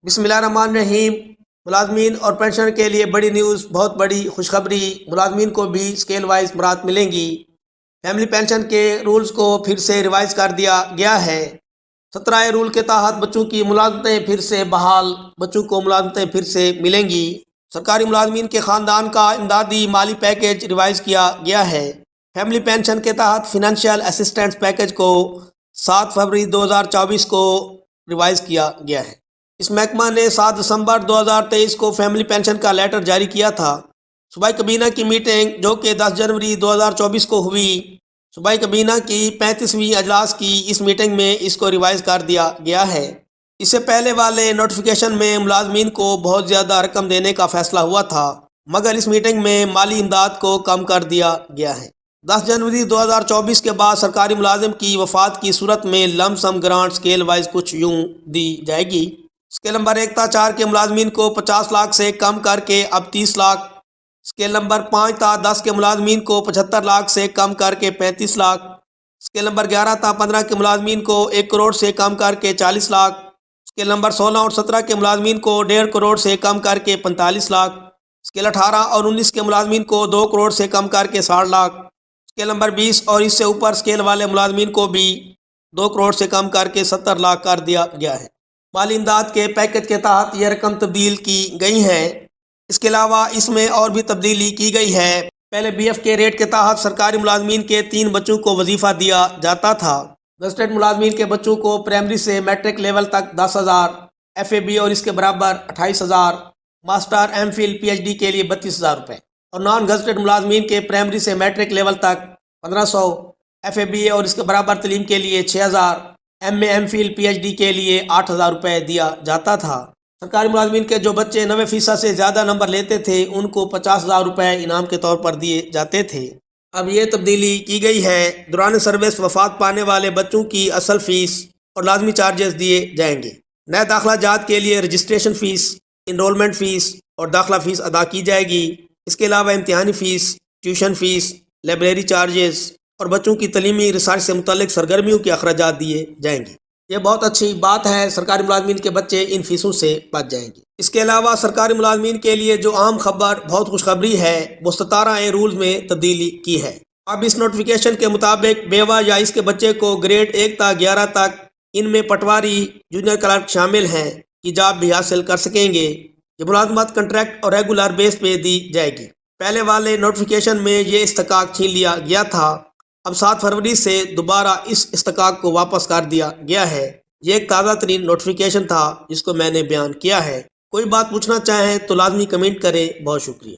بسم اللہ الرحمن الرحیم۔ ملازمین اور پینشنر کے لیے بڑی نیوز، بہت بڑی خوشخبری۔ ملازمین کو بھی اسکیل وائز مراحت ملیں گی۔ فیملی پینشن کے رولز کو پھر سے ریوائز کر دیا گیا ہے۔ 17 رول کے تحت بچوں کی ملازمتیں پھر سے بحال، بچوں کو ملازمتیں پھر سے ملیں گی۔ سرکاری ملازمین کے خاندان کا امدادی مالی پیکیج ریوائز کیا گیا ہے۔ فیملی پینشن کے تحت فنانشل اسسٹنس پیکیج کو 7 فروری 2024 کو ریوائز کیا گیا ہے۔ اس محکمہ نے 7 دسمبر 2023 کو فیملی پینشن کا لیٹر جاری کیا تھا۔ صوبائی کابینہ کی میٹنگ جو کہ 10 جنوری 2024 کو ہوئی، صوبائی کابینہ کی 35ویں اجلاس کی اس میٹنگ میں اس کو ریوائز کر دیا گیا ہے۔ اس سے پہلے والے نوٹیفیکیشن میں ملازمین کو بہت زیادہ رقم دینے کا فیصلہ ہوا تھا، مگر اس میٹنگ میں مالی امداد کو کم کر دیا گیا ہے۔ 10 جنوری 2024 کے بعد سرکاری ملازم کی وفات کی صورت میں لم سم گرانٹ اسکیل وائز کچھ یوں دی جائے گی۔ اسکیل نمبر 1 تا 4 کے ملازمین کو 50 لاکھ سے کم کر کے اب 30 لاکھ۔ اسکیل نمبر 5 تا 10 کے ملازمین کو 75 لاکھ سے کم کر کے 35 لاکھ۔ اسکیل نمبر 11 تا 15 کے ملازمین کو 1 کروڑ سے کم کر کے 40 لاکھ۔ اسکیل نمبر 16 اور 17 کے ملازمین کو 1.5 کروڑ سے کم کر کے 45 لاکھ۔ اسکیل 18 اور 19 کے ملازمین کو 2 کروڑ سے کم کر کے 60 لاکھ۔ اسکیل نمبر 20 اور اس سے اوپر اسکیل والے ملازمین کو بھی 2 کروڑ سے کم کر کے 70 لاکھ کر دیا گیا ہے۔ مالی امداد کے پیکج کے تحت یہ رقم تبدیل کی گئی ہے۔ اس کے علاوہ اس میں اور بھی تبدیلی کی گئی ہے۔ پہلے بی ایف کے ریٹ کے تحت سرکاری ملازمین کے 3 بچوں کو وظیفہ دیا جاتا تھا۔ گزٹیڈ ملازمین کے بچوں کو پرائمری سے میٹرک لیول تک 10,000، ایف اے بی اور اس کے برابر 28,000، master M Phil P H D کے لیے 32,000 روپے، اور نان گزٹیڈ ملازمین کے پرائمری سے میٹرک لیول تک 1,500، ایف اے بی اے اور اس کے برابر تعلیم کے لیے 6,000، M A M Phil P H D کے لیے 8,000 روپے دیا جاتا تھا۔ سرکاری ملازمین کے جو بچے 90% سے زیادہ نمبر لیتے تھے ان کو 50,000 روپے انعام کے طور پر دیے جاتے تھے۔ اب یہ تبدیلی کی گئی ہے۔ دوران سروس وفات پانے والے بچوں کی اصل فیس اور لازمی چارجز دیے جائیں گے۔ نئے داخلہ جات کے لیے رجسٹریشن فیس، انرولمنٹ فیس اور داخلہ فیس ادا کی جائے گی۔ اس کے علاوہ امتحانی fees, tuition fees, library charges اور بچوں کی تعلیمی ریسرچ سے متعلق سرگرمیوں کے اخراجات دیے جائیں گے۔ یہ بہت اچھی بات ہے، سرکاری ملازمین کے بچے ان فیسوں سے بچ جائیں گے۔ اس کے علاوہ سرکاری ملازمین کے لیے جو عام خبر بہت خوشخبری ہے، وہ 17 رولز میں تبدیلی کی ہے۔ اب اس نوٹیفیکیشن کے مطابق بیوہ یا اس کے بچے کو گریڈ 1 تا 11 تک، ان میں پٹواری، جونیئر کلرک شامل ہیں، کی جاب بھی حاصل کر سکیں گے۔ یہ ملازمت کنٹریکٹ اور ریگولر بیس پہ دی جائے گی۔ پہلے والے نوٹیفیکیشن میں یہ استحقاق چھین لیا گیا تھا، اب 7 فروری سے دوبارہ اس استحقاق کو واپس کر دیا گیا ہے۔ یہ ایک تازہ ترین نوٹیفیکیشن تھا جس کو میں نے بیان کیا ہے۔ کوئی بات پوچھنا چاہیں تو لازمی کمنٹ کریں۔ بہت شکریہ۔